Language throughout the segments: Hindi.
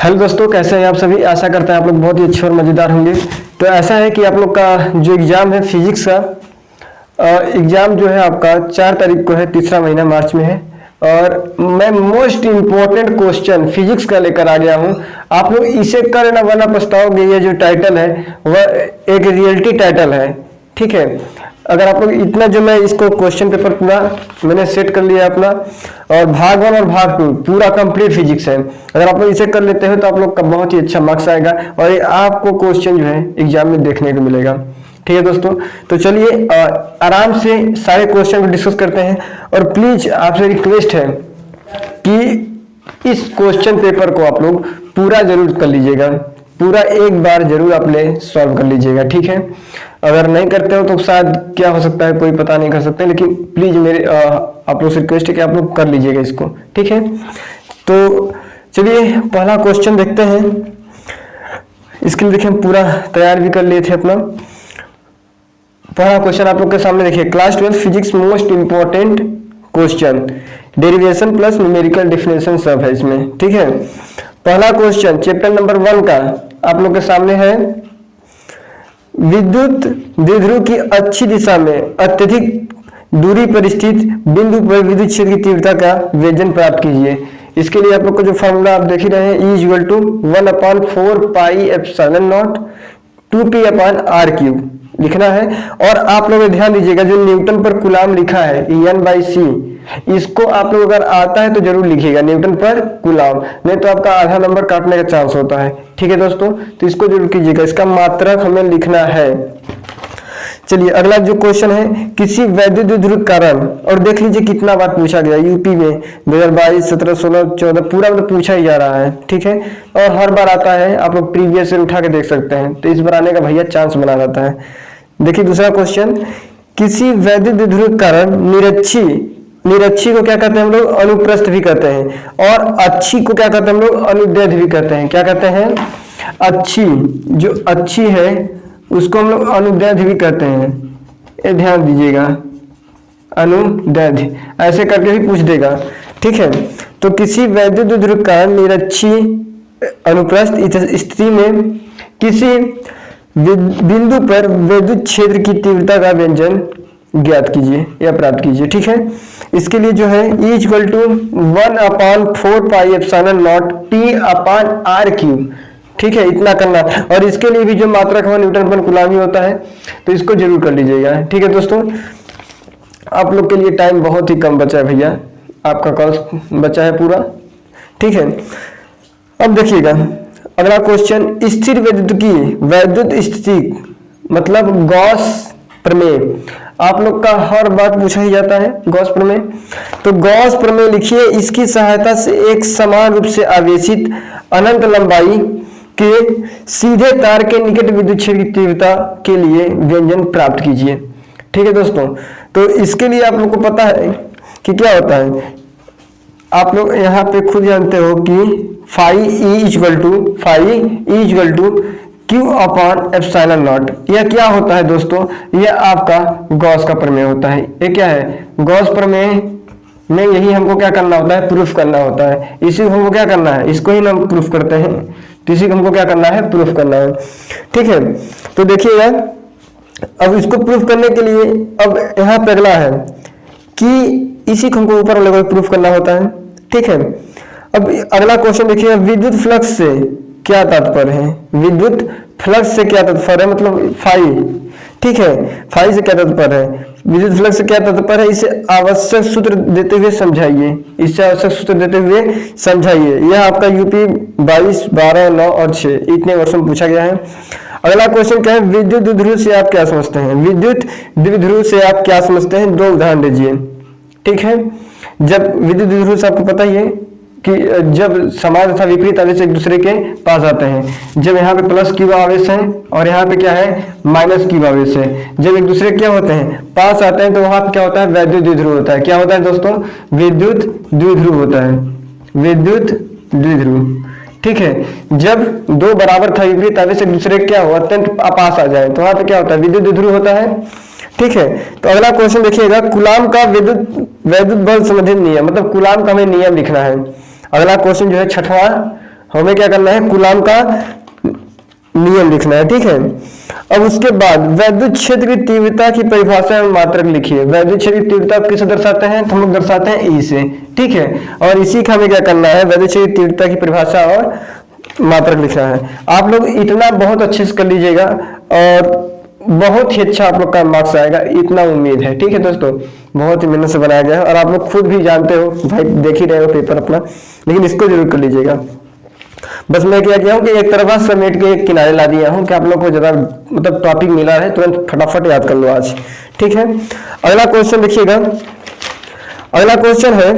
हेलो दोस्तों, कैसे हैं आप सभी। आशा करते हैं आप लोग बहुत ही अच्छे और मज़ेदार होंगे। तो ऐसा है कि आप लोग का जो एग्ज़ाम है फिजिक्स का एग्ज़ाम जो है आपका 4 तारीख को है, तीसरा महीना मार्च में है। और मैं मोस्ट इम्पोर्टेंट क्वेश्चन फिजिक्स का लेकर आ गया हूँ। आप लोग इसे कर ना वरना पछताओगे। ये जो टाइटल है वह एक रियलिटी टाइटल है, ठीक है। अगर आप लोग इतना जो मैं इसको क्वेश्चन पेपर पूरा मैंने सेट कर लिया अपना, और भाग 1 और भाग 2 पूरा कंप्लीट फिजिक्स है। अगर आप लोग इसे कर लेते हो तो आप लोग का बहुत ही अच्छा मार्क्स आएगा और ये आपको क्वेश्चन जो है एग्जाम में देखने को मिलेगा, ठीक है दोस्तों। तो चलिए आराम से सारे क्वेश्चन को डिस्कस करते हैं। और प्लीज आपसे रिक्वेस्ट है कि इस क्वेश्चन पेपर को आप लोग पूरा जरूर कर लीजिएगा, पूरा एक बार जरूर अपने सॉल्व कर लीजिएगा, ठीक है। अगर नहीं करते हो तो शायद क्या हो सकता है कोई पता नहीं कर सकते, लेकिन प्लीज मेरे आप लोग से रिक्वेस्ट है कि आप लोग कर लीजिएगा इसको, ठीक है। तो चलिए पहला क्वेश्चन देखते हैं। इसके लिए देखिए हम पूरा तैयार भी कर लिए थे अपना। पहला क्वेश्चन आप लोग के सामने देखिए, class 12 physics most important question, derivation plus numerical definition सब है इसमें, ठीक है। पहला क्वेश्चन चैप्टर नंबर 1 का आप लोग के सामने है। विद्युत द्विध्रुव की अच्छी दिशा में अत्यधिक दूरी पर स्थित बिंदु पर विद्युत क्षेत्र की तीव्रता का व्यंजन प्राप्त कीजिए। इसके लिए आप लोग को जो फॉर्मूला आप देख ही रहे हैं, E = 1/4 pi epsilon not 2p upon r cube लिखना है। और आप लोग ध्यान दीजिएगा जो न्यूटन पर कूलाम लिखा है N/c, इसको आप लोग अगर आता है तो जरूर लिखिएगा न्यूटन पर कूलाम, नहीं तो आपका आधा नंबर काटने का चांस होता है, ठीक है दोस्तों। तो इसको जरूर कीजिएगा, इसका मात्रक हमें लिखना है। चलिए अगला जो क्वेश्चन है, किसी वैद्युत द्विध्रुव कारण, और देख लीजिए कितना बार पूछा गया यूपी में 2022, 17, 16, 14 पूरा मतलब पूछा ही जा रहा है, ठीक है। और हर बार आता है, आप लोग प्रीवियस से उठा के देख सकते हैं। तो इस बार आने का भैया चांस बना रहता है। देखिए दूसरा क्वेश्चन, किसी वैद्युत द्विध्रुव कारण निरक्षी को क्या कहते हैं हम लोग, अनुप्रस्थ भी कहते हैं। और अच्छी को क्या कहते हैं हम लोग, अनुदैर्ध्य भी कहते हैं। क्या कहते हैं, अच्छी, जो अच्छी है उसको हम लोग अनुदैर्ध्य भी कहते हैं। ये ध्यान दीजिएगा, अनुदैर्ध्य ऐसे करके भी पूछ देगा, ठीक है। तो किसी वैद्युत द्विध्रुव कारण निरक्षी अनुप्रस्थ स्थिति में किसी बिंदु पर विद्युत क्षेत्र की तीव्रता का व्यंजन ज्ञात कीजिए या प्राप्त कीजिए, ठीक है। इसके लिए जो है E = 1/4 pi epsilon not p upon r cube, ठीक है, इतना करना। और इसके लिए भी जो मात्रक है न्यूटन पर कूलाम ही होता है, तो इसको जरूर कर लीजिएगा, ठीक है दोस्तों। आप लोग के लिए टाइम बहुत ही कम बचा है भैया, आपका कॉल बचा है पूरा, ठीक है। अब देखिएगा अगला क्वेश्चन, स्थिर वैद्युत स्थिति मतलब गॉस प्रमेय, आप लोग का हर बार पूछा ही जाता है गॉस प्रमेय। तो गॉस प्रमेय लिखिए, इसकी सहायता से एक समान रूप से आवेशित अनंत लंबाई के सीधे तार के निकट विद्युत क्षेत्र की तीव्रता के लिए व्यंजन प्राप्त कीजिए, ठीक है दोस्तों। तो इसके लिए आप लोग को पता है कि क्या होता है, आप लोग यहाँ पे खुद जानते हो कि phi E = Q upon epsilon naught. यह क्या होता है दोस्तों, यह आपका गॉस का प्रमेय होता है। ये क्या है, गॉस प्रमेय में यही हमको क्या करना होता है, प्रूफ करना होता है। इसी को हमको क्या करना है, इसको ही हम प्रूफ करते हैं, तो इसी को हमको क्या करना है, प्रूफ करना है, ठीक है। तो देखिएगा अब इसको प्रूफ करने के लिए अब यहाँ पे अगला है कि इसी को हमको ऊपर वाले को प्रूफ करना होता है, ठीक है। अब अगला क्वेश्चन देखिए, विद्युत फ्लक्स से क्या तात्पर्य है, विद्युत फ्लक्स से क्या तात्पर्य है, मतलब फाई, ठीक है, फाई से क्या तात्पर्य है, विद्युत फ्लक्स से क्या तात्पर्य है, इसे आवश्यक सूत्र देते हुए समझाइए, इससे आवश्यक सूत्र देते हुए समझाइए। यह आपका यूपी 22, 12, 9 और 6 इतने वर्षों में पूछा गया है। अगला क्वेश्चन क्या है, विद्युत द्विध्रुव से आप क्या समझते हैं, विद्युत द्विध्रुव से आप क्या समझते हैं, 2 उदाहरण दीजिए, ठीक है। जब विद्युत द्विध्रुव से आपको पता ही है कि जब समान तथा विपरीत आवेश एक दूसरे के पास आते हैं, जब यहाँ पे प्लस Q आवेश है और यहाँ पे क्या है माइनस Q आवेश है, जब एक दूसरे क्या होते हैं पास आते हैं, तो वहां पे क्या होता है, वैद्युत द्विध्रुव होता है। क्या होता है दोस्तों, विद्युत द्विध्रुव होता है, विद्युत द्विध्रुव, ठीक है। जब 2 बराबर था विपरीत आवेश एक दूसरे क्या हो अत्यंत पास आ जाए, तो वहां पे क्या होता है, विद्युत द्विध्रुव होता है, ठीक है। तो अगला क्वेश्चन देखिएगा, कूलाम का विद्युत बल संबंधित नियम, मतलब कूलाम का हमें नियम लिखना है। अगला क्वेश्चन जो है छठवां हमें क्या करना है, कूलाम का नियम लिखना है, ठीक है। अब उसके बाद वैद्युत क्षेत्र की तीव्रता की परिभाषा में मात्रक लिखिए। वैद्युत क्षेत्र की तीव्रता किसे दर्शाते हैं, तो हम लोग दर्शाते हैं ई से, ठीक है। और इसी का हमें क्या करना है, वैद्युत क्षेत्र की तीव्रता की परिभाषा और मात्रक लिखना है। आप लोग इतना बहुत अच्छे से कर लीजिएगा और बहुत ही अच्छा आप लोग का मार्क्स आएगा, इतना उम्मीद है, ठीक है दोस्तों। बहुत ही मेहनत से बनाया गया है और आप लोग खुद भी जानते हो भाई, देख ही रहे हो पेपर अपना, लेकिन इसको जरूर कर लीजिएगा। बस मैं क्या किया हूँ कि एक तरफा समेट के एक किनारे ला दिया हूँ कि आप लोग को ज्यादा मतलब टॉपिक मिला है, तुरंत फटाफट याद कर लो आज, ठीक है। अगला क्वेश्चन देखिएगा। अगला क्वेश्चन है,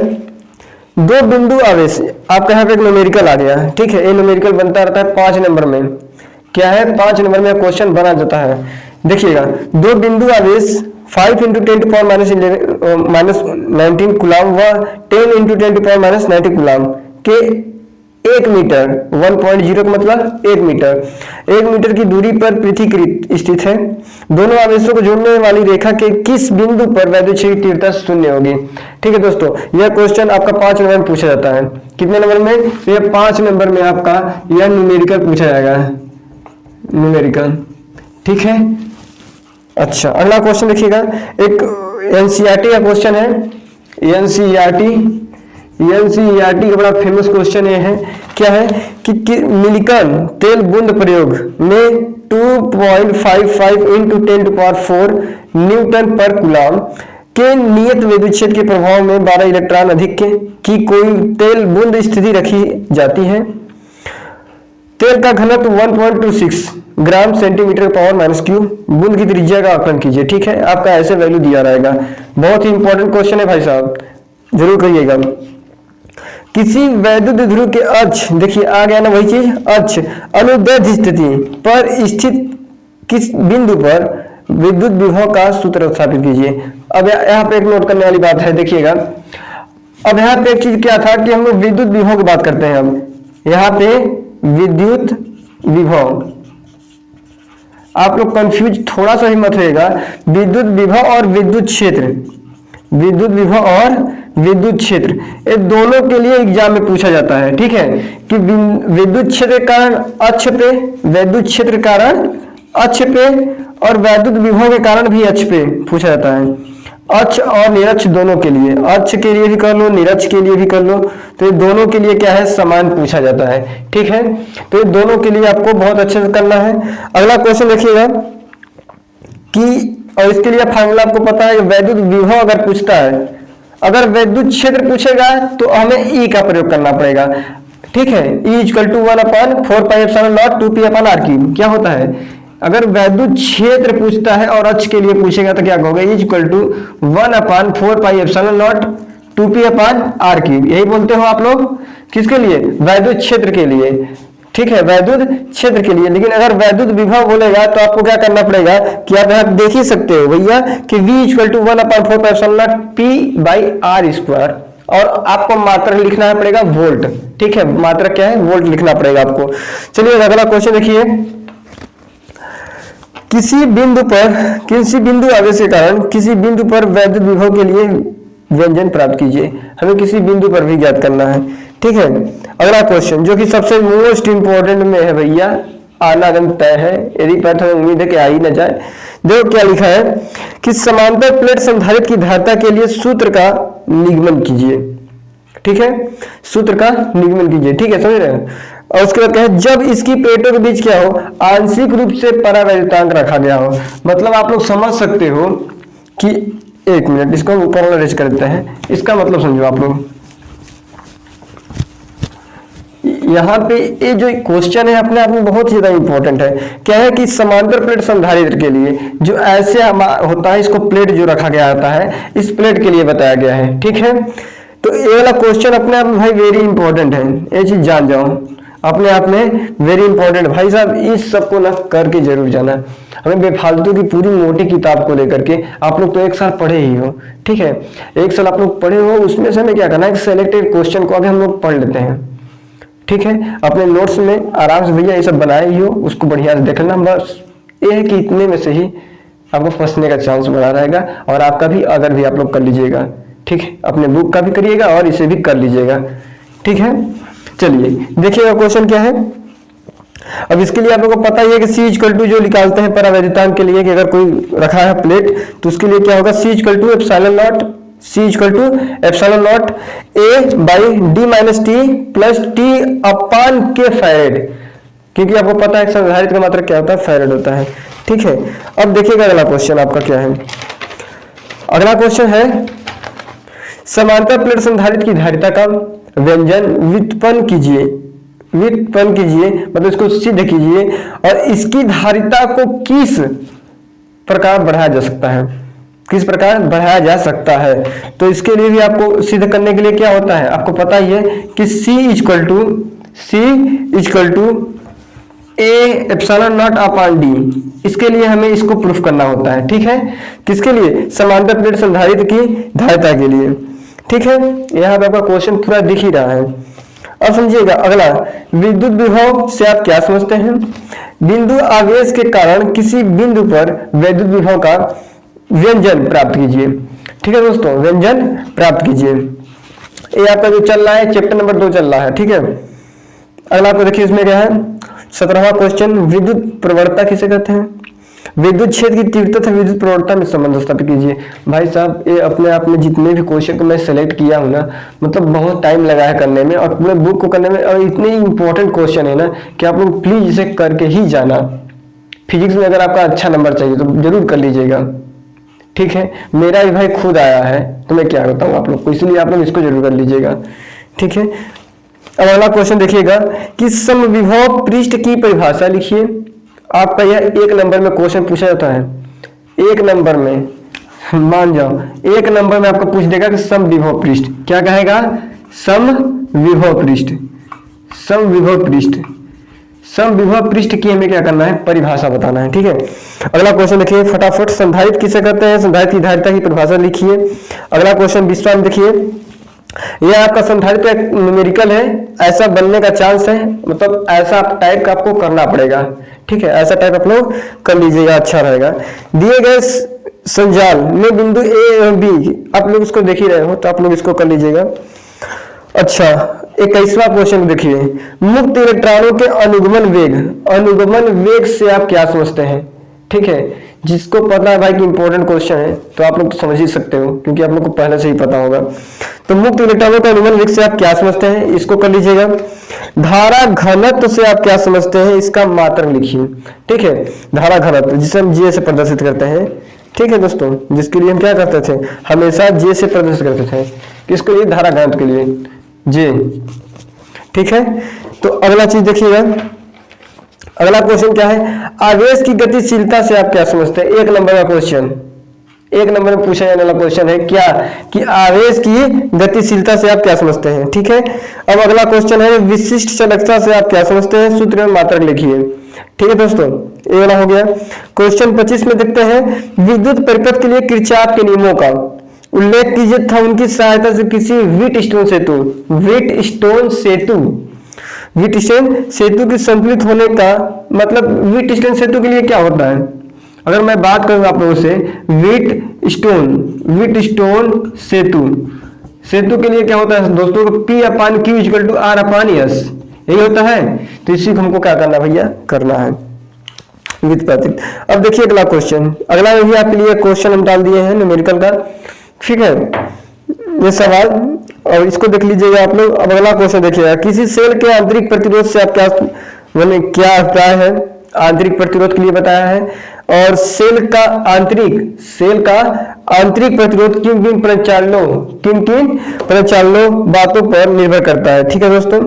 दो बिंदु आवेश, आपका यहाँ पे एक न्यूमेरिकल आ गया, ठीक है। ये न्यूमेरिकल बनता रहता है 5 नंबर में, क्या है 5 नंबर में क्वेश्चन बना जाता है। देखिएगा, दो बिंदु आवेश 5 × 10⁻19 कूलाम व 10 × 10⁻90 कूलाम के 1 मीटर 1.0 का मतलब 1 मीटर 1 मीटर की दूरी पर पृथ्वीकृत स्थित है। दोनों आवेशों को जोड़ने वाली रेखा के किस बिंदु पर वैद्युत क्षेत्र की तीव्रता शून्य होगी, ठीक है दोस्तों। यह क्वेश्चन आपका 5 नंबर में पूछा जाता है। कितने नंबर में, यह 5 नंबर में आपका यह न्यूमेरिकल पूछा जाएगा, न्यूमेरिकल, ठीक है। अच्छा, अगला क्वेश्चन देखिएगा, एक एनसीईआरटी का क्वेश्चन है। एनसीईआरटी का बड़ा फेमस क्वेश्चन ये है, क्या है कि मिलिकन तेल बूंद प्रयोग में 2.55 × 10⁴ न्यूटन पर कूलाम के नियत विद्युत क्षेत्र के प्रभाव में 12 इलेक्ट्रॉन अधिक की कोई तेल बूंद स्थिति रखी जाती है। तेल का घनत्व 1.26 ग्राम सेंटीमीटर पावर -Q, बूंद की त्रिज्या का आकलन कीजिए, ठीक है। आपका ऐसे वैल्यू दिया रहेगा। बहुत ही इंपॉर्टेंट क्वेश्चन है भाई साहब, जरूर करिएगा। किसी वैद्युत ध्रुव के अक्ष, देखिए आ गया ना वही चीज, अक्ष अनुदैर्ध्य स्थिति पर स्थित किस बिंदु पर विद्युत विभव का सूत्र स्थापित कीजिए। अब यहाँ पे एक नोट करने वाली बात है, देखिएगा। अब यहाँ पे एक चीज क्या था कि हम लोग विद्युत विभव की बात करते हैं। अब यहाँ पे विद्युत विभव, आप लोग कंफ्यूज थोड़ा सा ही मत होइएगा। विद्युत विभव और विद्युत क्षेत्र, विद्युत विभव और विद्युत क्षेत्र, ये दोनों के लिए एग्जाम में पूछा जाता है, ठीक है। कि विद्युत क्षेत्र के कारण अक्ष पे, विद्युत क्षेत्र के कारण अक्ष पे और वैद्युत विभव के कारण भी अक्ष पे पूछा जाता है। अक्ष और निरक्ष दोनों के लिए, अक्ष के लिए भी कर लो, निरक्ष के लिए भी कर लो, तो ये दोनों के लिए क्या है, समान पूछा जाता है, ठीक है। तो ये दोनों के लिए आपको बहुत अच्छे से करना है। अगला क्वेश्चन देखिएगा कि, और इसके लिए फार्मूला आपको पता है, वैद्युत विभव अगर पूछता है, अगर वैद्युत क्षेत्र पूछेगा तो हमें ई का प्रयोग करना पड़ेगा, ठीक है। E = 1/4πε0 2π/r3 क्या होता है, अगर वैद्युत क्षेत्र पूछता है और अक्ष के लिए पूछेगा तो क्या होगा, E = 1/4πε0 2π/r3, यही बोलते हो आप लोग किसके लिए, वैद्युत क्षेत्र के लिए, ठीक है, वैद्युत क्षेत्र के लिए। लेकिन अगर वैद्युत विभव बोलेगा तो आपको क्या करना पड़ेगा कि आप देख ही सकते हो भैया कि V = 1/4πε0 p/r², और आपको मात्रक लिखना पड़ेगा वोल्ट, ठीक है। मात्रक क्या है, वोल्ट लिखना पड़ेगा आपको। चलिए अगला क्वेश्चन देखिए, किसी बिंदु आवेश के कारण किसी बिंदु पर वैद्युत विभव के लिए व्यंजन प्राप्त कीजिए। हमें किसी बिंदु पर भी ज्ञात करना है, ठीक है। अगला क्वेश्चन जो कि सबसे मोस्ट इंपोर्टेंट में है भैया, आना गम तय है, यदि पाठ हमें उम्मीद है कि आ ही न जाए। देखो क्या लिखा है कि समांतर प्लेट संधारित्र की धारिता के लिए सूत्र का निगमन कीजिए, ठीक है, सूत्र का निगमन कीजिए, ठीक है, समझ रहे हैं। और उसके बाद क्या है, जब इसकी प्लेटों के बीच क्या हो, आंशिक रूप से परावैद्युतांक रखा गया हो। मतलब आप लोग समझ सकते हो कि, एक मिनट इसको ऊपर वाला रेज कर देते हैं, इसका मतलब समझो आप लोग। यहाँ पे ये जो क्वेश्चन है अपने आप में बहुत ज्यादा इंपॉर्टेंट है। क्या है कि समांतर प्लेट संधारित्र के लिए जो ऐसे होता है, इसको प्लेट जो रखा गया होता है, इस प्लेट के लिए बताया गया है, ठीक है। तो ये वाला क्वेश्चन अपने आप में भाई वेरी इंपॉर्टेंट है, ये चीज जान जाओ अपने आप में, वेरी इंपॉर्टेंट भाई साहब। इस सबको ना करके जरूर जाना। हमें बेफालतू की पूरी मोटी किताब को लेकर के, आप लोग तो एक साल पढ़े ही हो, ठीक है, एक साल आप लोग पढ़े हो, उसमें से हमें क्या करना है, सेलेक्टेड क्वेश्चन को अभी हम लोग पढ़ लेते हैं, ठीक है। अपने नोट्स में आराम से भैया ये सब बनाए ही हो, उसको बढ़िया से देखना। बस ये है कि इतने में से ही आपको फंसने का चांस बना रहेगा। और आपका भी अगर भी आप लोग कर लीजिएगा, ठीक है, अपने बुक का भी करिएगा और इसे भी कर लीजिएगा, ठीक है। चलिए देखिएगा क्वेश्चन क्या है। अब इसके लिए आप लोगों को पता ही है कि C इक्वल टू जो निकालते हैं परावैद्युतांक के लिए कि अगर कोई रखा है प्लेट तो उसके लिए क्या होगा, C equal to epsilon naught, C equal to epsilon naught A by D minus T plus T upon K farad, क्योंकि आपको पता है संधारित्र का मात्रक क्या होता है, फैरेड होता है। ठीक है, अब देखिएगा अगला क्वेश्चन आपका क्या है। अगला क्वेश्चन है समांतर प्लेट संधारित्र की धारिता का व्यंजन व्युत्पन्न कीजिए, व्युत्पन्न कीजिए मतलब इसको सिद्ध कीजिए और इसकी धारिता को किस प्रकार बढ़ाया जा सकता है, किस प्रकार बढ़ाया जा सकता है। तो इसके लिए भी आपको सिद्ध करने के लिए क्या होता है, आपको पता ही है कि C equal to A epsilon naught upon D, इसके लिए हमें इसको प्रूफ करना होता है। ठीक है, किसके लिए, समांतर प्लेट संधारित्र की धारिता के लिए। ठीक है, यहाँ पे आपका क्वेश्चन पूरा दिख ही रहा है। अब समझिएगा अगला, विद्युत विभव से आप क्या समझते हैं। बिंदु आवेश के कारण किसी बिंदु पर विद्युत विभव का व्यंजन प्राप्त कीजिए। ठीक है दोस्तों, व्यंजन प्राप्त कीजिए। ये आपका जो चल रहा है चैप्टर नंबर 2 चल रहा है। ठीक है, अगला आपको देखिए इसमें क्या है 17वां क्वेश्चन, विद्युत प्रवणता किसे कहते हैं। विद्युत क्षेत्र की तीव्रता तथा विद्युत प्रवणता में संबंध स्थापित कीजिए। भाई साहब ये अपने आप में जितने भी क्वेश्चन को मैं सेलेक्ट किया हूं ना, मतलब बहुत टाइम लगा है करने में और पूरे बुक को करने में, और इतने इंपॉर्टेंट क्वेश्चन है ना कि आप लोग प्लीज इसे करके ही जाना। फिजिक्स में अगर आपका अच्छा नंबर चाहिए तो जरूर कर लीजिएगा। ठीक है, मेरा भी भाई खुद आया है तो मैं क्या बताऊं आप लोग को, इसलिए आप लोग इसको जरूर कर लीजिएगा। ठीक है, अब अगला क्वेश्चन देखिएगा कि समविभव पृष्ठ की परिभाषा लिखिए। आपका यह 1 नंबर में क्वेश्चन पूछा जाता है, 1 नंबर में, मान जाओ 1 नंबर में आपको पूछ देगा कि समविभव पृष्ठ क्या कहेगा, समविभव पृष्ठ, समविभव पृष्ठ, समविभव पृष्ठ की हमें क्या करना है, परिभाषा बताना है। ठीक है, अगला क्वेश्चन देखिए फटाफट, संधारित्र किसे कहते हैं, संधारित्र की धारिता की परिभाषा लिखिए। अगला क्वेश्चन 20वां में देखिए, यह आपका संधारित्र एक न्यूमेरिकल है, ऐसा बनने का चांस है, मतलब ऐसा टाइप का आपको करना पड़ेगा। ठीक है, ऐसा टाइप आप लोग कर लीजिएगा, अच्छा रहेगा। दिए गए संजाल में बिंदु ए एवं बी, आप लोग इसको देख ही रहे हो तो आप लोग इसको कर लीजिएगा। अच्छा 21वां क्वेश्चन देखिए, मुक्त इलेक्ट्रॉनों के अनुगमन वेग, अनुगमन वेग से आप क्या समझते हैं। ठीक है, जिसको पता है भाई कि इंपॉर्टेंट क्वेश्चन है तो आप लोग तो समझ ही सकते हो क्योंकि आप लोग को पहले से ही पता होगा। तो मुक्त इलेक्ट्रॉनों का अनुगमन वेग से आप क्या समझते हैं, इसको कर लीजिएगा। धारा घनत्व से आप क्या समझते हैं, इसका मात्रक लिखिए। ठीक है, धारा घनत्व जिसे हम जे से प्रदर्शित करते हैं। ठीक है दोस्तों, जिसके लिए हम क्या करते थे, हमेशा जे से प्रदर्शित करते थे, किसके लिए, धारा घनत्व के लिए जे। ठीक है, तो अगला चीज देखिएगा, अगला क्वेश्चन क्या है, आवेश की गतिशीलता से आप क्या समझते हैं। 1 नंबर का क्वेश्चन, 1 नंबर में पूछा जाने वाला क्वेश्चन है क्या, कि आवेश की गतिशीलता से आप क्या समझते हैं। ठीक है, अब अगला क्वेश्चन है विशिष्ट चालकता से आप क्या समझते हैं, सूत्र में मात्रक लिखिए। ठीक है दोस्तों, ये वाला हो गया। क्वेश्चन 25 में देखते हैं, विद्युत परिपथ के लिए किरचॉफ के नियमों का उल्लेख कीजिए तथा उनकी सहायता से किसी व्हीटस्टोन सेतु, व्हीटस्टोन सेतु, व्हीटस्टोन सेतु के संतुलित होने का मतलब, व्हीटस्टोन सेतु के लिए क्या होता है, अगर मैं बात करूं आप लोगों से, व्हीटस्टोन सेतु, सेतु के लिए क्या होता है दोस्तों, P/Q इक्वल टू R/S, यही होता है। तो इसी को हमको क्या करना भैया, करना है व्युत्पत्ति। अब देखिए अगला क्वेश्चन, अगला में भी आपके लिए क्वेश्चन हम डाल दिए हैं न्यूमेरिकल का। ठीक है, ये सवाल और इसको देख लीजिएगा आप लोग। अब अगला क्वेश्चन देखिएगा, किसी सेल के आंतरिक प्रतिरोध से आप क्या, मैंने क्या अभिप्राय है, आंतरिक प्रतिरोध के लिए बताया है। और सेल का आंतरिक प्रतिरोध किन किन परिचालनों बातों पर निर्भर करता है। ठीक है दोस्तों,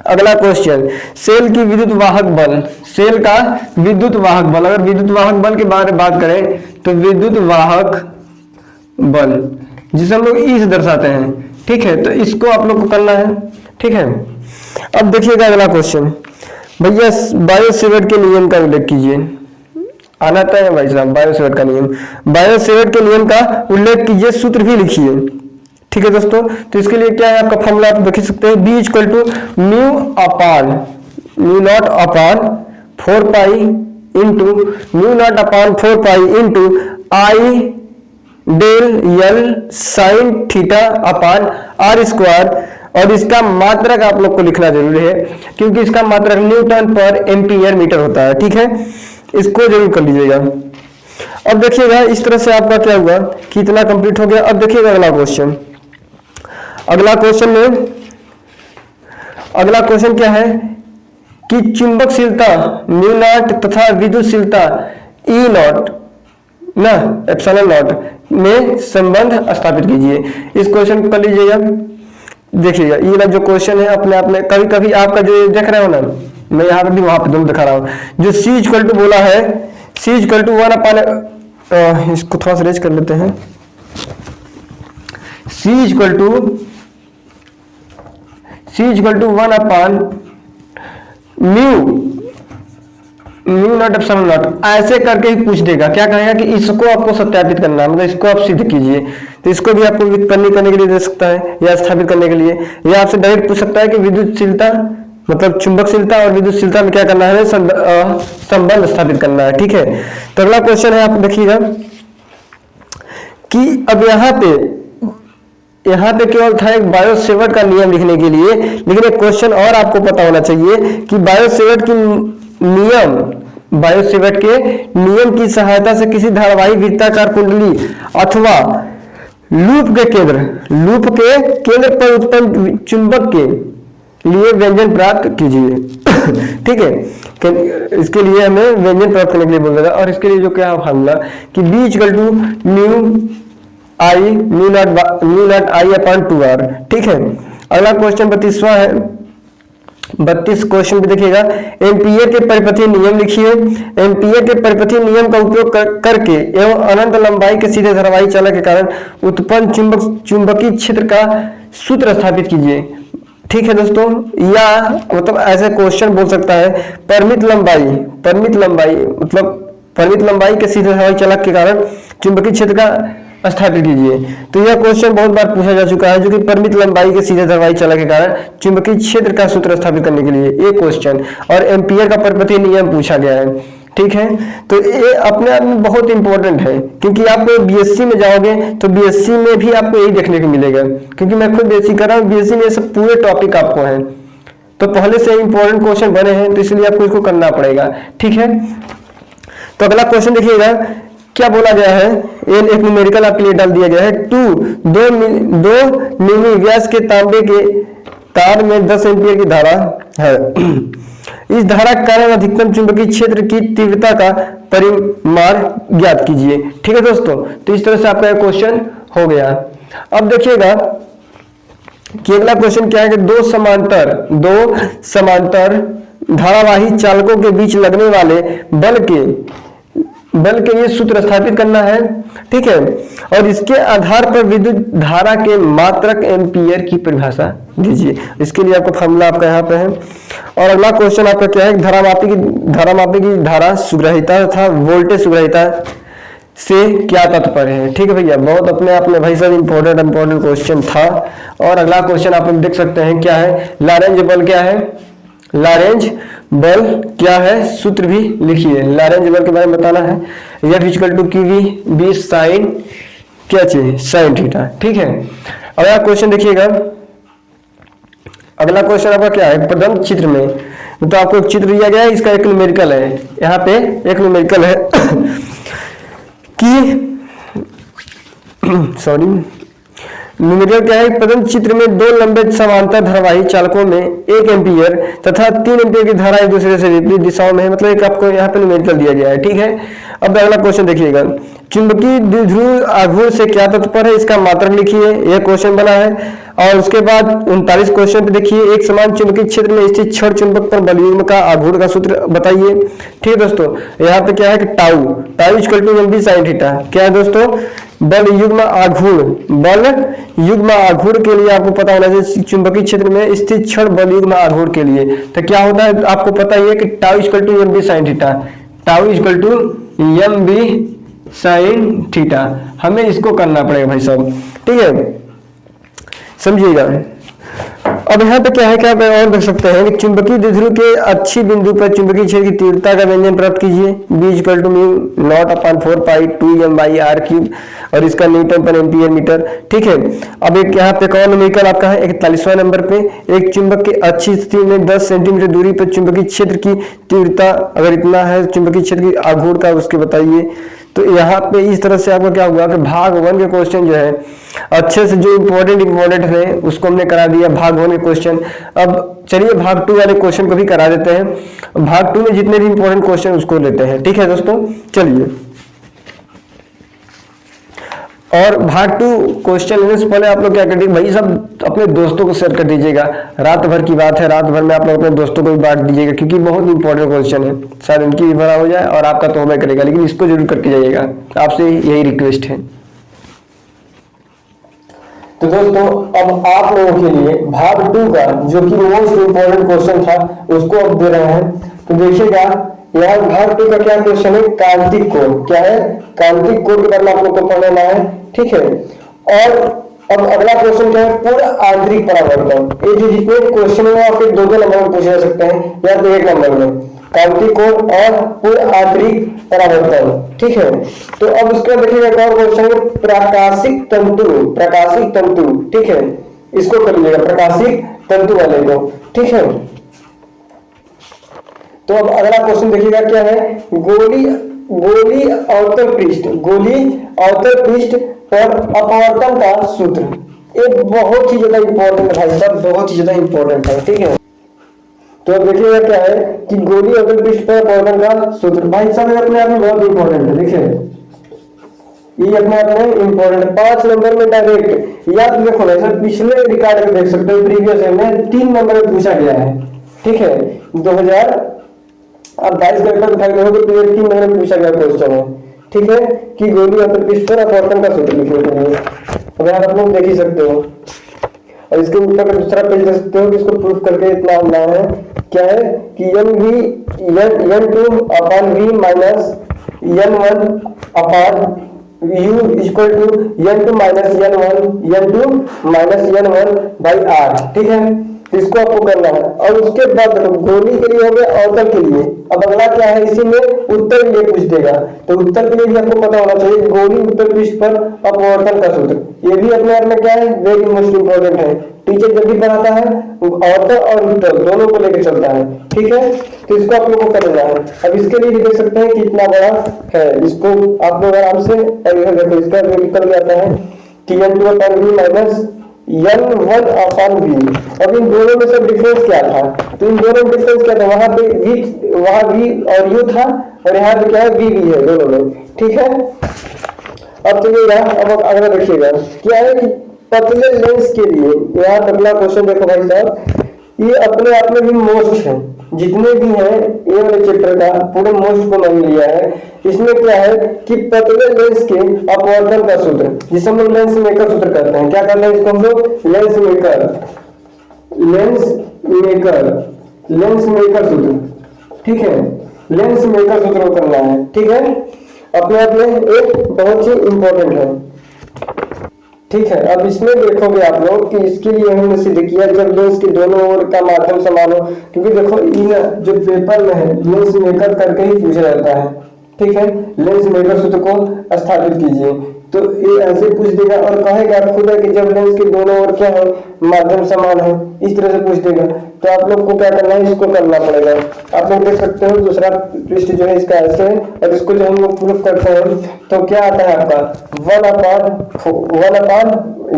अगला क्वेश्चन, सेल की विद्युत वाहक बल, सेल का विद्युत वाहक बल, अगर विद्युत वाहक बल के बारे में बात करें तो विद्युत वाहक बल जिसे हम लोग ई से दर्शाते हैं। ठीक है, तो इसको आप लोग को करना है। ठीक है, अब देखिएगा अगला क्वेश्चन, भैया बायो-सेवर्ट के नियम का उल्लेख कीजिए। आना था है भाई साहब, बायो-सेवर्ट का नियम, बायो-सेवर्ट के नियम का उल्लेख कीजिए, सूत्र भी लिखिए। ठीक है दोस्तों, तो इसके लिए क्या है आपका फॉर्मूला, आप देख सकते हैं, B equal to mu naught upon 4 pi into mu naught upon 4 pi into I del L sine theta upon R square और इसका मात्रक आप लोग को लिखना जरूरी है, क्योंकि इसका मात्रक न्यूटन पर एम्पीयर मीटर होता है। ठीक है, इसको जरूर कर लीजिएगा। अब देखिएगा इस तरह से आपका क्या हुआ कि इतना कंप्लीट हो गया। अब देखिएगा अगला क्वेश्चन। अगला क्वेश्चन क्या है कि चुंबकशीलता म्यू नॉट तथा विद्युतशीलता ई नॉट ना एप्सिलॉन नॉट में संबंध स्थापित कीजिए। इस क्वेश्चन को कर लीजिएगा। देखिएगा ये वाला जो क्वेश्चन है अपने आप में कभी कभी आपका जो देख रहे हो ना, मैं यहाँ पे भी वहां पे दोनों दिखा रहा हूँ, जो C इक्वल टू बोला है, C इक्वल टू 1 अपान, इसको थोड़ा सा रेज कर लेते हैं, C equal to 1 upon mu naught epsilon naught, ऐसे करके ही पूछ देगा। क्या कहेगा कि इसको आपको सत्यापित करना है, मतलब इसको आप सिद्ध कीजिए। तो इसको भी आपको व्युत्पन्न करने के लिए दे सकता है या स्थापित करने के लिए, या आपसे डायरेक्ट पूछ सकता है कि विद्युतशीलता मतलब चुंबकशीलता और विद्युतशीलता में क्या करना है, संबंध स्थापित करना है। ठीक है, तो अगला क्वेश्चन है, आप देखिएगा कि अब यहाँ पे केवल था एक बायो सेवर्ट का नियम लिखने के लिए, लेकिन एक क्वेश्चन और आपको पता होना चाहिए कि बायो सेवर्ट के नियम की सहायता से किसी धारावाही वृत्ताकार कुंडली अथवा लूप के केंद्र पर उत्पन्न चुंबक के लिए व्यंजन प्राप्त कीजिए। ठीक है, इसके लिए हमें व्यंजन प्राप्त करने के लिए बोल देगा। और इसके लिए जो क्या फार्मूला कि B equal to mu naught I upon 2r। ठीक है, अगला क्वेश्चन 32वां है। 32 क्वेश्चन पे देखिएगा, एम्पीयर के परिपथीय नियम लिखिए। एम्पीयर के परिपथीय नियम का उपयोग करके एवं अनंत लंबाई के सीधे धारावाही चालक के कारण उत्पन्न चुंबकीय क्षेत्र का सूत्र स्थापित कीजिए। ठीक है दोस्तों, या मतलब ऐसे क्वेश्चन बोल सकता है परिमित लंबाई के सीधे धारावाही चालक के कारण चुंबकीय क्षेत्र का स्थापित कीजिए। तो यह क्वेश्चन बहुत बार पूछा जा चुका है, जो कि परिमित लंबाई के सीधे धारावाही चालक के कारण चुंबकीय क्षेत्र का सूत्र स्थापित करने के लिए ये क्वेश्चन, और एम्पीयर का परिपथीय नियम पूछा गया है। ठीक है, तो ये अपने आप में बहुत इंपॉर्टेंट है, क्योंकि आप बीएससी में जाओगे तो बीएससी में भी आपको यही देखने को मिलेगा, क्योंकि मैं खुद बीएससी कर रहा हूँ। बीएससी में सब पूरे टॉपिक आपको हैं, तो पहले से इंपॉर्टेंट क्वेश्चन बने हैं, तो इसलिए आपको इसको करना पड़ेगा। ठीक है, तो अगला क्वेश्चन देखिएगा क्या बोला गया है। एक न्यूमेरिकल आपके लिए डाल दिया गया है। 2 मिमी व्यास के तांबे के तार में 10 एम्पीयर की धारा है। इस धारा के कारण अधिकतम चुंबकीय क्षेत्र की तीव्रता का परिमाण ज्ञात कीजिए। ठीक है दोस्तों, तो इस तरह से आपका क्वेश्चन हो गया। अब देखिएगा कि अगला क्वेश्चन क्या है कि दो समांतर धारावाही चालकों के बीच लगने वाले बल के लिए सूत्र स्थापित करना है। ठीक है, और इसके आधार पर विद्युत धारा के मात्रक एम्पीयर की परिभाषा दीजिए। इसके लिए आपका फॉर्मूला आपका यहाँ पे है। और अगला क्वेश्चन आपका क्या है, धारामापी की धारा सुग्राहिता तथा वोल्टेज सुग्राहिता से क्या तात्पर्य है। ठीक है भैया, बहुत अपने आप में भाई साहब इंपॉर्टेंट क्वेश्चन था। और अगला क्वेश्चन आप देख सकते हैं क्या है, लारेंज बल क्या है, लारेंज बल क्या है, सूत्र भी लिखिए। लारेंज बल के बारे में बताना है, F equal to QV sine क्या चाहिए, साइन थीटा। ठीक है, अगला क्वेश्चन देखिएगा। अगला क्वेश्चन आपका क्या है, प्रदत्त चित्र में तो आपको एक चित्र दिया गया है, इसका एक न्यूमेरिकल है। यहाँ पे एक न्यूमेरिकल है कि न्यूमेरिकल क्या है, प्रदत्त चित्र में दो लंबे समांतर धारावाही चालकों में 1 एम्पीयर तथा 3 एम्पीयर की धारा एक दूसरे से विपरीत दिशाओं में है। मतलब एक आपको यहाँ पे न्यूमेरिकल दिया गया है। ठीक है, अब अगला क्वेश्चन देखिएगा, चुंबकीय द्विध्रुव आघूर्ण से क्या तात्पर्य है, इसका मात्रक लिखिए। यह क्वेश्चन बना है। और उसके बाद 39 क्वेश्चन पे देखिए, एक समान चुंबकीय क्षेत्र में स्थित क्षण चुंबक पर बलयुग्म का आघूर्ण का सूत्र बताइए। ठीक है दोस्तों, यहाँ पे क्या है कि tau equal to mv sin theta. क्या है दोस्तों, बल युग्म आघूर्ण के लिए आपको पता होना चाहिए चुंबकीय क्षेत्र में स्थित क्षण बल युग्म आघूर्ण के लिए तो क्या होता है, आपको पता ही है कि tau equal to mv sin theta, tau equal to mv sin theta. हमें इसको करना पड़ेगा भाई साहब। ठीक है, समझिएगा। अब यहाँ पे क्या है, क्या और देख सकते हैं कि चुंबकीय द्विध्रुव के अच्छी बिंदु पर चुंबकीय क्षेत्र की तीव्रता का व्यंजन प्राप्त कीजिए। B equal to mu naught upon 4 pi 2m by R cube, और इसका न्यूटन पर एम्पियर मीटर। ठीक है, अब एक यहाँ पे कौन न्यूमेरिकल आपका है 41वां नंबर पे, एक चुंबक की अच्छी स्थिति में 10 सेंटीमीटर दूरी पर चुंबकीय क्षेत्र की तीव्रता अगर इतना है, चुंबकीय क्षेत्र की आघूर्ण का उसके बताइए। तो यहाँ पे इस तरह से आपका क्या हुआ कि भाग 1 के क्वेश्चन जो है अच्छे से जो इम्पोर्टेंट है उसको हमने करा दिया, भाग 1 के क्वेश्चन। अब चलिए भाग 2 वाले क्वेश्चन को भी करा देते हैं। भाग 2 में जितने भी इंपॉर्टेंट क्वेश्चन उसको लेते हैं। ठीक है दोस्तों, चलिए। और भाग 2 क्वेश्चन लेने से पहले आप लोग क्या करिए भाई, सब अपने दोस्तों को शेयर कर दीजिएगा। रात भर की बात है, रात भर में आप लोग अपने दोस्तों को भी बांट दीजिएगा, क्योंकि बहुत इंपॉर्टेंट क्वेश्चन है। शायद उनकी भी भरा हो जाए और आपका तो होगा करेगा, लेकिन इसको जरूर करके जाइएगा, आपसे यही रिक्वेस्ट है। तो दोस्तों अब आप लोगों के लिए भाग 2 का जो कि मोस्ट इंपॉर्टेंट क्वेश्चन था उसको अब दे रहे हैं। तो देखिएगा यहाँ भाग 2 का क्या क्वेश्चन है, कांतिक कोण। क्या है, कांतिक कोण के बारे में आप लोग को पढ़ना है। ठीक है, और अब अगला क्वेश्चन क्या है, पूर्ण आंतरिक परावर्तन। ये जो जितने क्वेश्चन है आपके 2-2 नंबर में पूछे जा सकते हैं, या तो 1 नंबर में, कांतिक कोण और पूर्ण आंतरिक परावर्तन। ठीक है, तो अब उसके बाद देखिएगा एक और क्वेश्चन है, प्रकाशिक तंतु। प्रकाशिक तंतु, ठीक है, इसको कर लीजिएगा, प्रकाशिक तंतु वाले को। ठीक है, तो अब अगला क्वेश्चन देखिएगा क्या है, गोली अवतल पृष्ठ, गोली अवतल पृष्ठ पर अपवर्तन का सूत्र। ये बहुत ही ज्यादा इंपॉर्टेंट है भाई साहब, बहुत ही ज्यादा इंपॉर्टेंट है। ठीक है, तो अब देखिएगा क्या है कि गोली अवतल पृष्ठ पर अपवर्तन का सूत्र भाई साहब अपने आप में बहुत इंपॉर्टेंट है। देखिए ये अपने आप में इंपॉर्टेंट है, 5 नंबर में डायरेक्ट याद देखो ना सर, पिछले रिकॉर्ड में देख सकते हो, प्रीवियस में 3 नंबर में पूछा गया है। ठीक है, 2022 का पेपर उठाए हो तो 3 नंबर में पूछा गया क्वेश्चन है। ठीक है, कि गोली अवतल पृष्ठ पर अपवर्तन का सूत्र लिखने के लिए, अब यहाँ आप लोग देख ही सकते हो। और इसके ऊपर का दूसरा पेज देख सकते हो कि इसको प्रूफ करके इतना हम लाए हैं। क्या है कि n2 upon v minus n1 upon u equal to n2 minus n1 by r। ठीक है, इसको आपको करना है। और उसके बाद गोली के लिए हो गया, अवतल के लिए अब अगला क्या है, इसी में उत्तर ये पूछ देगा। तो उत्तर के लिए भी आपको पता होना चाहिए, गोली उत्तर पृष्ठ पर अपवर्तन का सूत्र। ये भी अपने आप में क्या है, वेरी मोस्ट इंपॉर्टेंट है। टीचर जब भी पढ़ाता है अवतल और उत्तर दोनों को लेकर चलता है। ठीक है, तो इसको आप लोग को करना है। अब इसके लिए भी देख सकते हैं कितना बड़ा है, इसको आप लोग आराम से देखो, इसका निकल जाता है कि n2 upon v minus n1 upon v। अब इन दोनों में सब डिफरेंस क्या था, तो इन दोनों में डिफरेंस क्या था, वहां पे v और u था, और यहाँ पे क्या है v है दोनों में। ठीक है, अब चलिएगा अब अगला देखिएगा क्या है कि पतले लेंस के लिए, यहाँ अगला क्वेश्चन देखो भाई साहब, ये अपने आप में भी मोस्ट है, जितने भी हैं ये वाले चैप्टर का पूरे मोस्ट को मैंने लिया है। इसमें क्या है कि पतले लेंस के अपवर्तन का सूत्र, जिसे हम लोग लेंस मेकर सूत्र कहते हैं। क्या करना है इसको हम लोग, लेंस मेकर सूत्र। ठीक है, लेंस मेकर सूत्र को करना है। ठीक है, अपने आप में एक बहुत ही इंपॉर्टेंट है। ठीक है, अब इसमें देखोगे आप लोग कि इसके लिए हमने सिद्ध किया जब लेंस के दोनों ओर का माध्यम समान हो, क्योंकि देखो इन जो पेपर में है लेंस मेकर करके ही पूछा जाता है। ठीक है, लेंस मेकर सूत्र को स्थापित कीजिए, तो ये ऐसे पूछ देगा और कहेगा खुद है कि जब लेंस के दोनों ओर क्या है, माध्यम समान है, इस तरह से पूछ देगा। तो आप लोग को क्या करना है, इसको करना पड़ेगा। आप लोग देख सकते हो दूसरा पृष्ठ जो है इसका ऐसे है, और इसको जो हम लोग प्रूफ करते हैं तो क्या आता है आपका 1 upon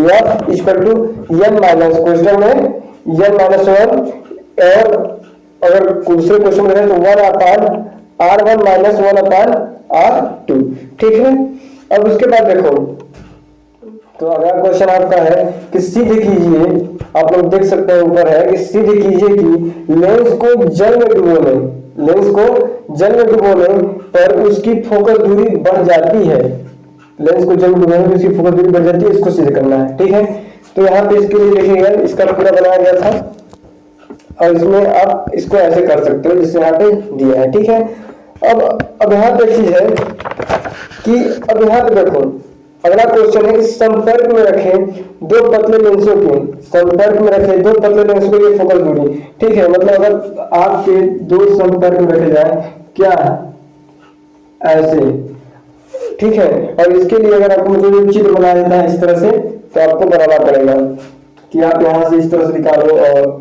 f equal to n minus, question में n माइनस 1, और अगर दूसरे क्वेश्चन में तो 1 upon r1 minus 1 upon r2। ठीक है, अब उसके बाद देखो तो अगला क्वेश्चन आपका है कि सिद्ध कीजिए, आप लोग देख सकते हैं ऊपर है कि सिद्ध कीजिए कि लेंस को जल में डुबोने पर उसकी फोकस दूरी बढ़ जाती है। लेंस को जल में डुबोने पर उसकी फोकस दूरी बढ़ जाती है, इसको सिद्ध करना है। ठीक है, तो यहाँ पे इसके लिए देखिएगा इसका पूरा बनाया गया था, और इसमें आप इसको ऐसे कर सकते हो जिससे यहाँ पे दिया है। ठीक है, अब यहाँ पे चीज है कि अब यहाँ पे देखो अगला क्वेश्चन है कि संपर्क में रखे दो पतले लेंसों के, संपर्क में रखे दो पतले लेंसों की ये फोकल दूरी। ठीक है, मतलब अगर आपके दो संपर्क में रखे जाए क्या ऐसे, ठीक है, और इसके लिए अगर आपको मुझे चित्र बना देता है इस तरह से, तो आपको बनाना पड़ेगा कि आप यहाँ से इस तरह से निकालो और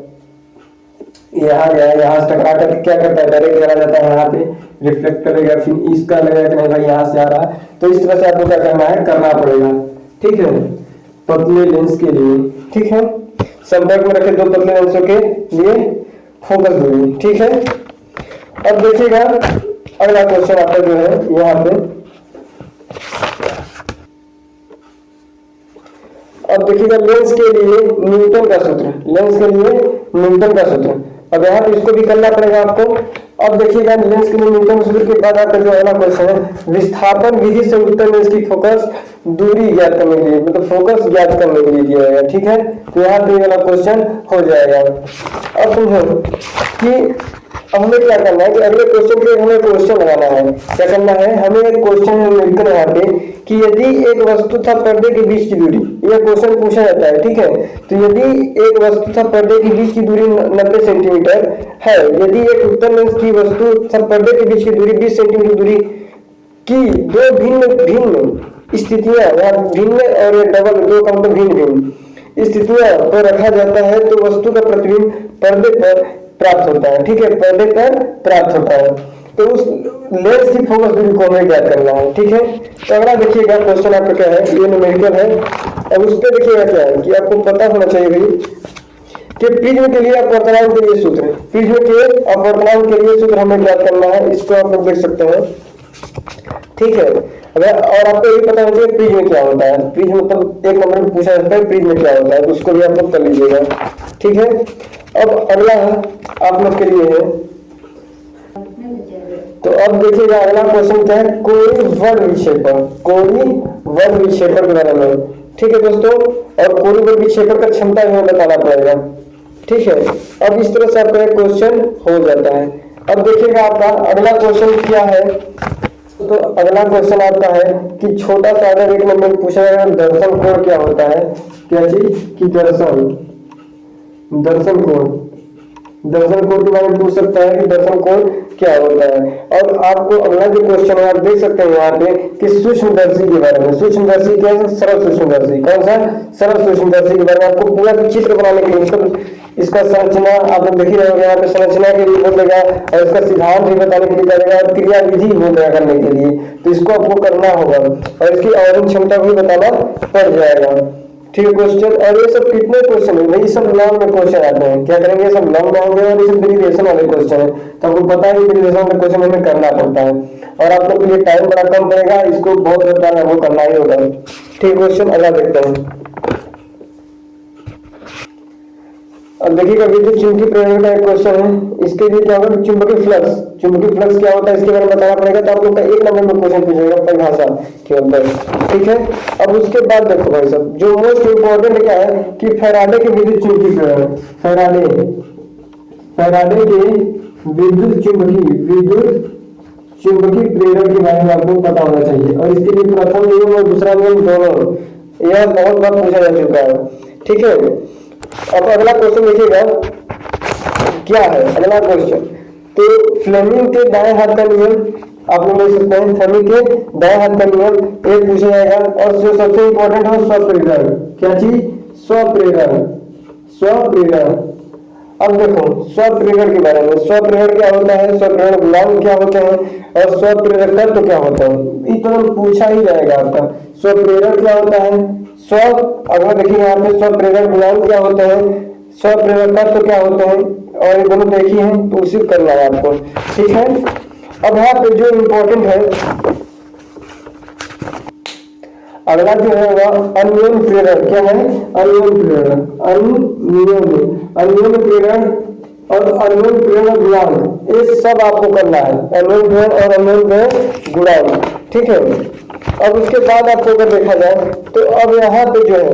यहाँ गया, यहाँ से टकरा कर क्या करता है, डायरेक्ट चला जाता है, यहाँ पे रिफ्लेक्ट करेगा, फिर इसका लगेगा कि नहीं भाई यहाँ से आ रहा है, तो इस तरह से आपको क्या करना है, करना पड़ेगा। ठीक है, पतले लेंस के लिए। ठीक है, संपर्क में रखे दो पतले लेंसों के लिए फोकस दूरी। ठीक है, अब देखिएगा अगला क्वेश्चन आपका जो है यहाँ पे, अब देखिएगा लेंस के लिए न्यूटन का सूत्र, लेंस के लिए न्यूटन का सूत्र। अब यहाँ पे इसको भी करना पड़ेगा आपको। अब देखिएगा लेंस के लिए न्यूटन सूत्र के बाद आपका जो अगला क्वेश्चन है, विस्थापन विधि से उत्तर लेंस की फोकस दूरी ज्ञात करने के लिए, मतलब फोकस ज्ञात करने के लिए दिया जाएगा। ठीक है, तो यहाँ पे वाला क्वेश्चन हो जाएगा। अब समझो कि अब हमें क्या करना है कि अगले क्वेश्चन के हमें क्वेश्चन लगाना है। क्या करना है, हमें एक क्वेश्चन मिलकर यहाँ पे कि यदि एक वस्तु तथा पर्दे के बीच की दूरी, यह क्वेश्चन पूछा जाता है। ठीक है, तो यदि एक वस्तु तथा पर्दे के बीच की दूरी 90 सेंटीमीटर है, यदि एक उत्तल लेंस की वस्तु तथा पर्दे के बीच की दूरी 20 सेंटीमीटर दूरी की दो भिन्न भिन्न स्थितियां, भिन्न और डबल दो का मतलब भिन्न भिन्न स्थितियां पर रखा जाता है, तो वस्तु का प्रतिबिंब पर्दे पर प्राप्त होता है। ठीक है, पर्दे पर प्राप्त होता है, तो उस लेंस की फोकस दूरी को हमें ज्ञात करना है। ठीक है, तो अगला देखिएगा क्वेश्चन आपका क्या है, ये न्यूमेरिकल है। अब उस पर देखिएगा क्या है कि आपको पता होना चाहिए भाई कि प्रिज्म के लिए अपवर्तनांक के लिए सूत्र, प्रिज्म के अपवर्तनांक के लिए सूत्र हमें ज्ञात करना है। इसको आप लोग देख सकते हैं। ठीक है, अगर और आपको ये पता होना चाहिए प्रिज्म क्या होता है, प्रिज्म मतलब एक नंबर में पूछा जाता है प्रिज्म क्या होता है, तो उसको भी आप लोग कर लीजिएगा। ठीक है, अब अगला आप लोग के लिए है, तो अब देखिएगा अगला क्वेश्चन क्या है, कोई वर्ग विक्षेपण, कोई वर्ग विक्षेपण के बारे में। ठीक है दोस्तों, और कोई वर्ग विक्षेपण का क्षमता हमें बताना पड़ेगा। ठीक है, अब इस तरह से आपका क्वेश्चन हो जाता है। अब देखिएगा आपका अगला क्वेश्चन क्या है, तो अगला क्वेश्चन आपका है कि छोटा सा अगर एक नंबर पूछा जाएगा दर्शन कोण क्या होता है, क्या चीज कि दर्शन कोण, दर्शन कोण के बारे में पूछ सकता है कि दर्शन कोण क्या होता है। और आपको अगला जो क्वेश्चन है आप देख सकते हैं यहाँ पे कि सूक्ष्मदर्शी के बारे में, सूक्ष्मदर्शी क्या है, सरल सूक्ष्मदर्शी, कौन सा, सरल सूक्ष्मदर्शी के बारे में आपको पूरा चित्र बनाने के लिए, मतलब इसका संरचना आप लोग देख ही रहे होंगे, यहाँ पे संरचना के लिए बोलेगा और इसका सिद्धांत भी बताने के लिए करेगा और क्रिया विधि बोलेगा करने के लिए, तो इसको आपको करना होगा और इसकी आवरण क्षमता भी बताना पड़ जाएगा। ठीक है क्वेश्चन, और ये सब कितने क्वेश्चन है भाई, सब लॉन्ग में क्वेश्चन आते हैं, क्या करेंगे सब लॉन्ग होंगे और ये सब डेरिवेशन वाले क्वेश्चन है, तो आपको पता है कि डेरिवेशन वाले क्वेश्चन हमें करना पड़ता है और आप लोग के लिए टाइम बड़ा कम पड़ेगा, इसको बहुत ज्यादा वो करना ही होगा। ठीक क्वेश्चन अगला देखते हैं। अब देखिएगा विद्युत चुंबकीय प्रेरण का एक क्वेश्चन है, इसके लिए क्या होगा, चुंबकीय फ्लक्स, चुंबकीय फ्लक्स क्या होता है इसके बारे में बताना पड़ेगा, तो आप लोग का एक नंबर में क्वेश्चन पूछेगा परिभाषा के अंदर। ठीक है, अब उसके बाद देखो भाई सब जो मोस्ट इंपॉर्टेंट क्या है कि फैराडे के विद्युत चुंबकीय प्रेरण, फैराडे के विद्युत चुंबकीय प्रेरण के बारे में आपको पता होना चाहिए, और इसके लिए प्रथम नियम और दूसरा नियम दोनों यह बहुत बार पूछा जा चुका है। ठीक है, अब अगला क्वेश्चन देखिएगा क्या है, अगला क्वेश्चन तो फ्लेमिंग के दाएं हाथ का नियम आप लोग देख सकते हैं, फ्लेमिंग के दाएं हाथ का नियम एक पूछा जाएगा, और जो सबसे इंपॉर्टेंट है स्वप्रेरण, क्या चीज, स्वप्रेरण। अब देखो स्वप्रेरण के बारे में, स्वप्रेरण क्या होता है, स्वप्रेरण गुणांक क्या होता है और स्वप्रेरक तत्व क्या होता है, इतना पूछा ही जाएगा आपका। स्वप्रेरण क्या होता है, स्व, अगर देखिए यहाँ पे स्वप्रेरण गुणांक क्या होता है, स्वप्रेरक तत्व क्या होते हैं, और ये दोनों देखी है तो उसी करना है आपको। ठीक है, अब यहाँ पे जो इम्पोर्टेंट है अगला जो है वह अन्योन प्रेरण, क्या है, अन्योन प्रेरण, अन्योन प्रेरण और अन्योन प्रेरण गुणांक, ये सब आपको करना है, अन्योन प्रेरण और अन्योन प्रेरण गुणांक। ठीक है, अब उसके बाद आपको अगर देखा जाए तो अब यहाँ पे जो है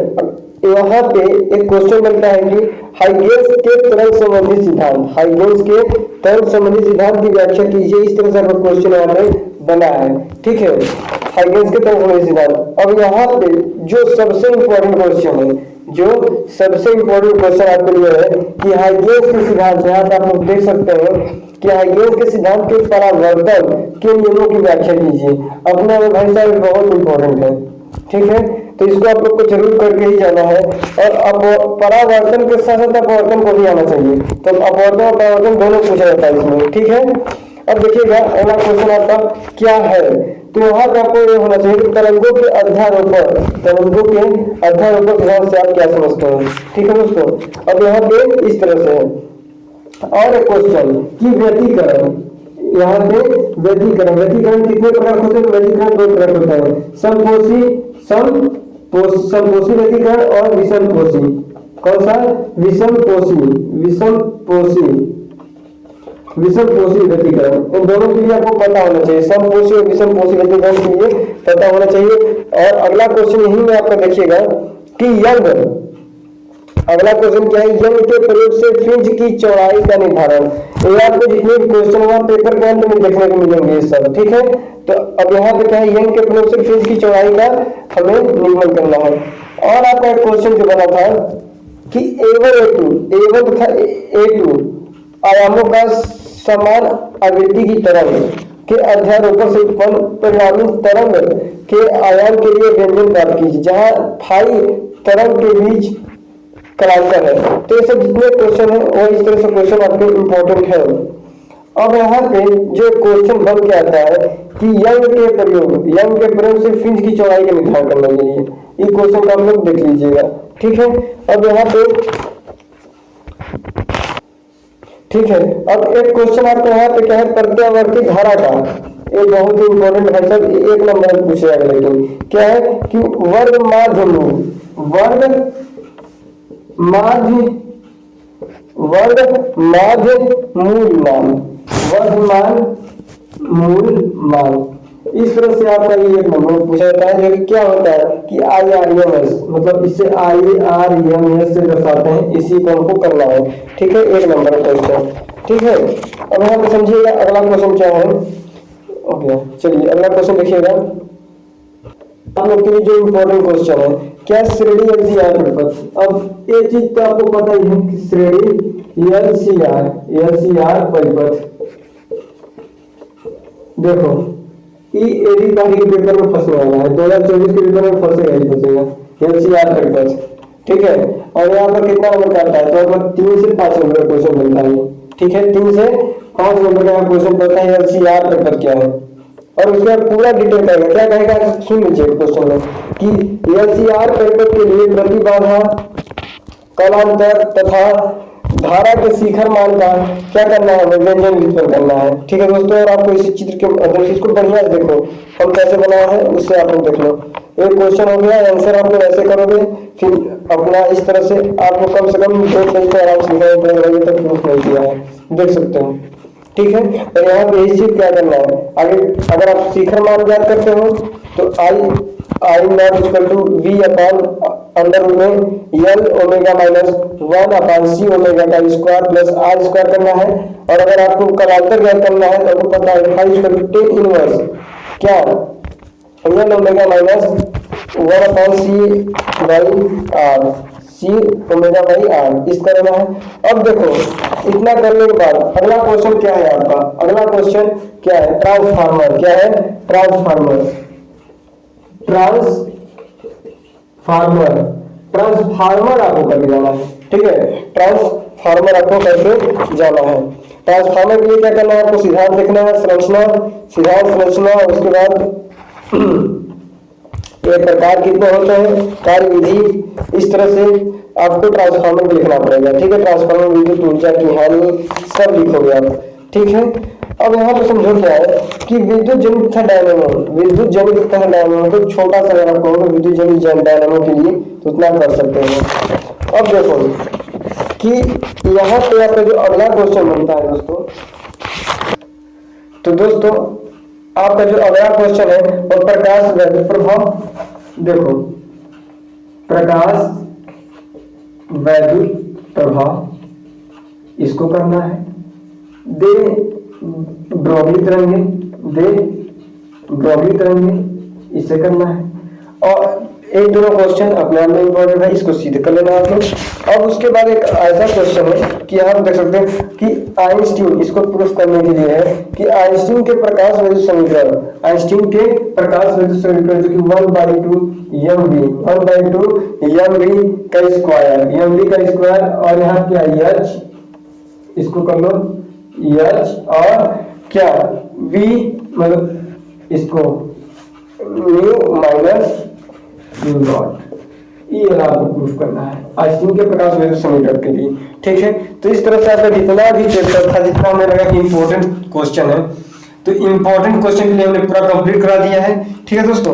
यहाँ पे एक क्वेश्चन बनता है कि हाइगेंस के तरंग संबंधी सिद्धांत, हाइगेंस के तरंग संबंधी सिद्धांत की व्याख्या कीजिए। इस तरह से आपका क्वेश्चन यहाँ पे बना है, ठीक है, हाइगेंस के तरंग संबंधी सिद्धांत। अब यहाँ पे जो सबसे इंपॉर्टेंट क्वेश्चन है, जो सबसे इंपॉर्टेंट क्वेश्चन आपके लिए है कि हाइगेंस के सिद्धांत, यहाँ पे आप लोग देख सकते हैं कि हाइगेंस के सिद्धांत के परावर्तन के नियमों की व्याख्या कीजिए। अपने में भाई साहब बहुत इंपॉर्टेंट है, ठीक है, तो इसको आप लोग को जरूर करके ही जाना है। और अब परावर्तन के साथ साथ अपवर्तन को भी आना चाहिए, तो अपवर्तन और परावर्तन दोनों पूछा जाता है इसमें, ठीक है। अब देखिएगा अगला क्वेश्चन आपका क्या है, तो यहाँ पे आपको ये होना चाहिए कि तरंगों के अध्यारोपण, तरंगों के अध्यारोपण सिद्धांत से आप क्या समझते हैं, ठीक है दोस्तों। अब यहाँ पे इस तरह से है। और एक क्वेश्चन कि व्यतिकरण, यहाँ पे व्यतिकरण, व्यतिकरण कितने प्रकार होते हैं, व्यतिकरण दो प्रकार होता है, समपोषी समपोषी व्यतिकरण और विषमपोषी। कौन सा, विषमपोषी, विषमपोषी व्यतिकरण, इन दोनों के लिए आपको पता होना चाहिए, समपोषी और विषमपोषी व्यतिकरण के लिए पता होना चाहिए। और अगला क्वेश्चन यही में आपका देखिएगा कि यंग, अगला क्वेश्चन क्या है, यंग के प्रयोग से फ्रिंज की चौड़ाई का निर्धारण। ये आपको जितने भी क्वेश्चन हुआ पेपर के अंत में देखने को मिलेंगे ये सब, ठीक है। तो अब यहाँ पे क्या है, यंग के प्रयोग से फ्रिंज की चौड़ाई का हमें निर्माण करना है। और आपका एक क्वेश्चन जो बना था कि A1 तथा A2 आयामों का समान आवृत्ति की तरंग के अध्यारोपण से उत्पन्न परिणामी तरंग के आयाम के लिए व्यंजन प्राप्त कीजिए, जहां फाई तरंग के बीच कलांतर है। तो ये सब जितने क्वेश्चन है वो इस तरह से क्वेश्चन आपके इंपॉर्टेंट है। अब यहाँ पे जो क्वेश्चन बन के आता है कि यंग के प्रयोग से फ्रिंज की चौड़ाई का निर्धारण करने के लिए, ये क्वेश्चन को आप लोग देख लीजिएगा, ठीक है। अब यहाँ पे ठीक है, अब एक क्वेश्चन आपको यहाँ पे क्या है, प्रत्यावर्ती धारा का, ये बहुत ही इंपॉर्टेंट है सर, एक नंबर में पूछा जाएगा। लेकिन क्या है कि वर्ग माध्य मूल मान, इस तरह से आपका ये एक नंबर पूछा जाता है। जो क्या होता है कि IRMS, मतलब इससे IRMS से दर्शाते हैं, इसी को हमको करना है, ठीक है, एक नंबर क्वेश्चन, ठीक है। अब यहाँ पे समझिएगा अगला क्वेश्चन क्या है। ओके, चलिए अगला क्वेश्चन देखिएगा आप लोग के लिए जो इंपॉर्टेंट क्वेश्चन है, क्या श्रेणी LCR परिपथ। अब ये चीज तो आपको पता ही है कि श्रेणी LCR परिपथ, देखो एडी का ही पेपर में फंसने वाला है, 2024 के पेपर में फंसेगा ही फंसेगा LCR परिपथ, ठीक है। और यहाँ पर कितना नंबर का आता है, तो लगभग 3 से 5 नंबर का क्वेश्चन बनता है, ठीक है, 3 से 5 नंबर का क्वेश्चन पता है LCR परिपथ क्या है। और उसके बाद पूरा डिटेल कहेगा, क्या कहेगा सुन लीजिए क्वेश्चन में कि LCR परिपथ के लिए प्रतिबाधा, कलांतर तथा धारा के शिखर मान का क्या करना है, व्यंजन व्युत्पन्न करना है, ठीक है दोस्तों। और आपको इसी चित्र के अंदर इसको बढ़िया से देखो हम कैसे बनाया है, उससे आप लोग देख लो। एक क्वेश्चन हो गया, आंसर आप लोग ऐसे करोगे, फिर अपना इस तरह से आपको कम से कम 2 पेज तो आराम से लिखना पड़ेगा, तक प्रूफ नहीं किया है, देख सकते हो, ठीक है। और यहाँ पे इसी क्या करना है आगे, अगर आप शिखर मान ज्ञात करते हो तो I not equal to V upon under में L omega minus 1 upon C omega का स्क्वायर प्लस R स्क्वायर करना है। और अगर आपको कलांतर ज्ञात करना है तो आपको पता है phi equal to tan inverse क्या L omega minus 1 upon C omega by R, इस करना है। अब देखो इतना करने के बाद अगला क्वेश्चन क्या है आपका, अगला क्वेश्चन क्या है, ट्रांसफार्मर, क्या है, ट्रांसफार्मर आपको करके जाना है, ठीक है, ट्रांसफार्मर आपको कैसे जाना है। ट्रांसफार्मर के लिए क्या करना है, आपको सिद्धांत देखना है, संरचना, उसके बाद ये प्रकार कितने होते हैं, कार्य विधि, इस तरह से आपको ट्रांसफार्मर लिखना पड़ेगा, ठीक है। ट्रांसफार्मर विद्युत ऊर्जा की हानि सब लिखोगे आप, ठीक है। अब यहाँ पे समझो क्या है कि विद्युत जनित तथा डायनेमो, तो छोटा सा अगर आप कहोगे विद्युत जनित डायनेमो के लिए तो उतना कर सकते हैं। अब देखो कि यहाँ पे आपका जो अगला क्वेश्चन बनता है दोस्तों, तो दोस्तों आपका जो अगला क्वेश्चन है वो प्रकाश वैद्युत प्रभाव, देखो प्रकाश वैद्युत प्रभाव इसको करना है। दे ब्रोगली तरंगे इसे करना है। और एक दोनों क्वेश्चन अपने आप में इंपॉर्टेंट है, इसको सीधे कर लेना आप लोग। अब उसके बाद एक ऐसा क्वेश्चन है कि आप देख सकते हैं कि आइंस्टीन, इसको प्रूफ करने के लिए है कि आइंस्टीन के प्रकाश वैद्युत समीकरण, जो कि 1/2 mv का स्क्वायर, और यहाँ क्या H, इसको कर लो H, और क्या V, मतलब इसको म्यू माइनस म्यू नॉट, ये आपको प्रूफ करना है आइंस्टीन के प्रकाश वैद्युत समीकरण के लिए। ठीक है, तो इस तरह से आपका जितना भी चैप्टर था, जितना हमें लगा कि इंपॉर्टेंट क्वेश्चन है, तो इंपॉर्टेंट क्वेश्चन के लिए हमने पूरा कंप्लीट करा दिया है। ठीक है दोस्तों,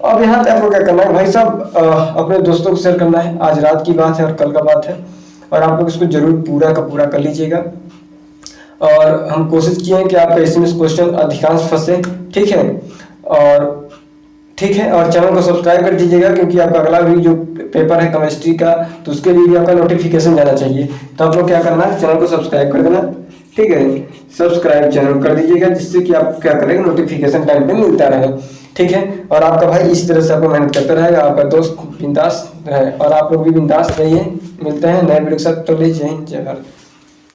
अब यहाँ पे आपको क्या करना है भाई साहब, अपने दोस्तों को शेयर करना है। आज रात की बात है और कल का बात है, और आप लोग इसको जरूर पूरा का पूरा कर लीजिएगा। और हम कोशिश किए हैं कि आपका एसएमएस क्वेश्चन अधिकांश फंसे। ठीक है, और चैनल को सब्सक्राइब कर दीजिएगा, क्योंकि आपका अगला भी जो पेपर है केमिस्ट्री का, तो उसके लिए भी आपका नोटिफिकेशन जाना चाहिए। तो आप लोग क्या करना है, चैनल को सब्सक्राइब कर देना। ठीक है, सब्सक्राइब चैनल कर दीजिएगा, जिससे कि आप क्या करेंगे, नोटिफिकेशन टाइम पे मिलता रहे। ठीक है, और आपका भाई इस तरह से आपको मेहनत करता रहेगा, आपका दोस्त बिंदास रहे, और आप लोग भी बिंदास रहिए। मिलते हैं नए वीडियो के साथ, तो जय हिंद जय भारत।